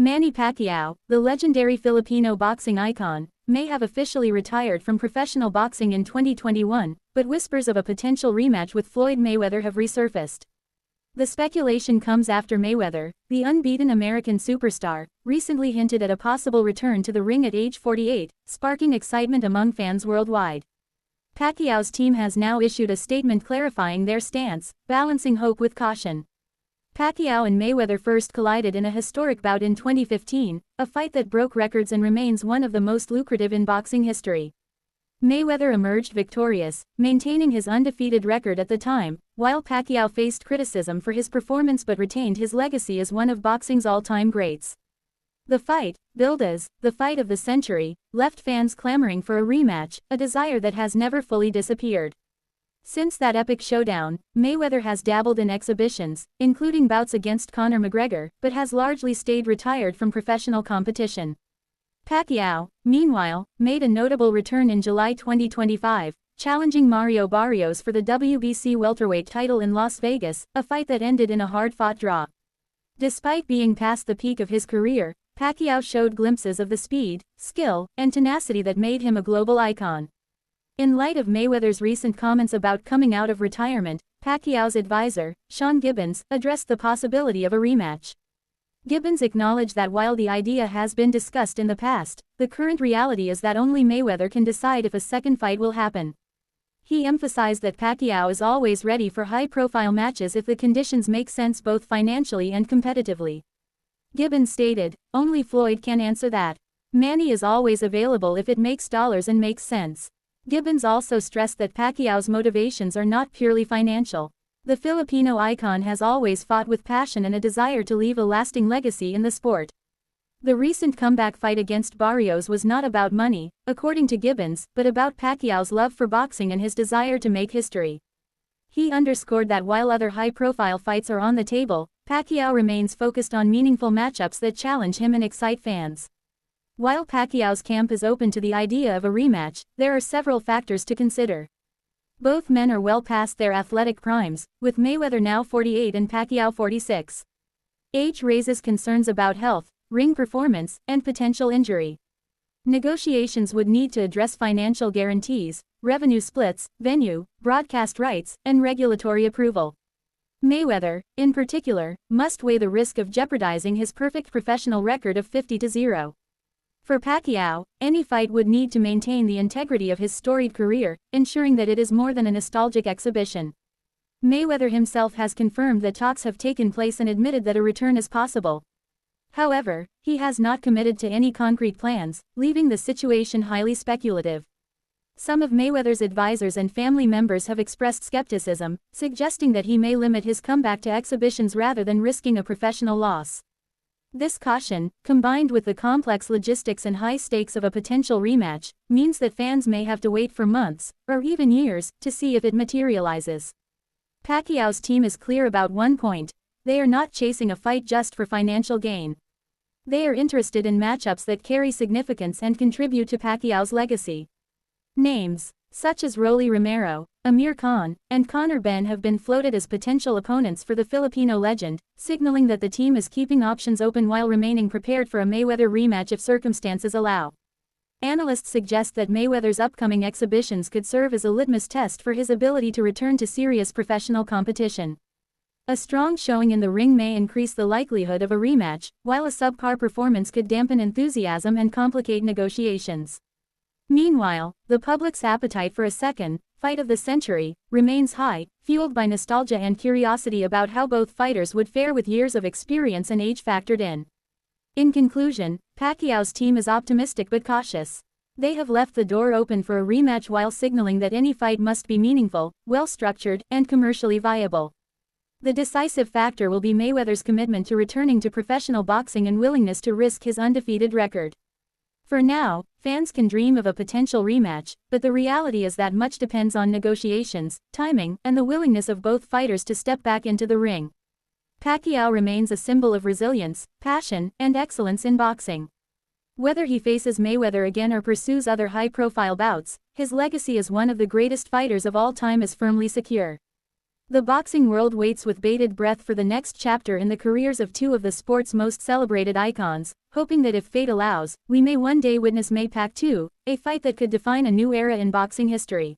Manny Pacquiao, the legendary Filipino boxing icon, may have officially retired from professional boxing in 2021, but whispers of a potential rematch with Floyd Mayweather have resurfaced. The speculation comes after Mayweather, the unbeaten American superstar, recently hinted at a possible return to the ring at age 48, sparking excitement among fans worldwide. Pacquiao's team has now issued a statement clarifying their stance, balancing hope with caution. Pacquiao and Mayweather first collided in a historic bout in 2015, a fight that broke records and remains one of the most lucrative in boxing history. Mayweather emerged victorious, maintaining his undefeated record at the time, while Pacquiao faced criticism for his performance but retained his legacy as one of boxing's all-time greats. The fight, billed as the fight of the century, left fans clamoring for a rematch, a desire that has never fully disappeared. Since that epic showdown, Mayweather has dabbled in exhibitions, including bouts against Conor McGregor, but has largely stayed retired from professional competition. Pacquiao, meanwhile, made a notable return in July 2025, challenging Mario Barrios for the WBC welterweight title in Las Vegas, a fight that ended in a hard-fought draw. Despite being past the peak of his career, Pacquiao showed glimpses of the speed, skill, and tenacity that made him a global icon. In light of Mayweather's recent comments about coming out of retirement, Pacquiao's advisor, Sean Gibbons, addressed the possibility of a rematch. Gibbons acknowledged that while the idea has been discussed in the past, the current reality is that only Mayweather can decide if a second fight will happen. He emphasized that Pacquiao is always ready for high-profile matches if the conditions make sense both financially and competitively. Gibbons stated, "Only Floyd can answer that. Manny is always available if it makes dollars and makes sense." Gibbons also stressed that Pacquiao's motivations are not purely financial. The Filipino icon has always fought with passion and a desire to leave a lasting legacy in the sport. The recent comeback fight against Barrios was not about money, according to Gibbons, but about Pacquiao's love for boxing and his desire to make history. He underscored that while other high-profile fights are on the table, Pacquiao remains focused on meaningful matchups that challenge him and excite fans. While Pacquiao's camp is open to the idea of a rematch, there are several factors to consider. Both men are well past their athletic primes, with Mayweather now 48 and Pacquiao 46. Age raises concerns about health, ring performance, and potential injury. Negotiations would need to address financial guarantees, revenue splits, venue, broadcast rights, and regulatory approval. Mayweather, in particular, must weigh the risk of jeopardizing his perfect professional record of 50-0. For Pacquiao, any fight would need to maintain the integrity of his storied career, ensuring that it is more than a nostalgic exhibition. Mayweather himself has confirmed that talks have taken place and admitted that a return is possible. However, he has not committed to any concrete plans, leaving the situation highly speculative. Some of Mayweather's advisors and family members have expressed skepticism, suggesting that he may limit his comeback to exhibitions rather than risking a professional loss. This caution, combined with the complex logistics and high stakes of a potential rematch, means that fans may have to wait for months, or even years, to see if it materializes. Pacquiao's team is clear about one point: they are not chasing a fight just for financial gain. They are interested in matchups that carry significance and contribute to Pacquiao's legacy. Names such as Rolly Romero, Amir Khan, and Conor Benn have been floated as potential opponents for the Filipino legend, signaling that the team is keeping options open while remaining prepared for a Mayweather rematch if circumstances allow. Analysts suggest that Mayweather's upcoming exhibitions could serve as a litmus test for his ability to return to serious professional competition. A strong showing in the ring may increase the likelihood of a rematch, while a subpar performance could dampen enthusiasm and complicate negotiations. Meanwhile, the public's appetite for a second fight of the century remains high, fueled by nostalgia and curiosity about how both fighters would fare with years of experience and age factored in. In conclusion, Pacquiao's team is optimistic but cautious. They have left the door open for a rematch while signaling that any fight must be meaningful, well-structured, and commercially viable. The decisive factor will be Mayweather's commitment to returning to professional boxing and willingness to risk his undefeated record. For now, fans can dream of a potential rematch, but the reality is that much depends on negotiations, timing, and the willingness of both fighters to step back into the ring. Pacquiao remains a symbol of resilience, passion, and excellence in boxing. Whether he faces Mayweather again or pursues other high-profile bouts, his legacy as one of the greatest fighters of all time is firmly secure. The boxing world waits with bated breath for the next chapter in the careers of two of the sport's most celebrated icons, hoping that if fate allows, we may one day witness Manny Pacquiao, a fight that could define a new era in boxing history.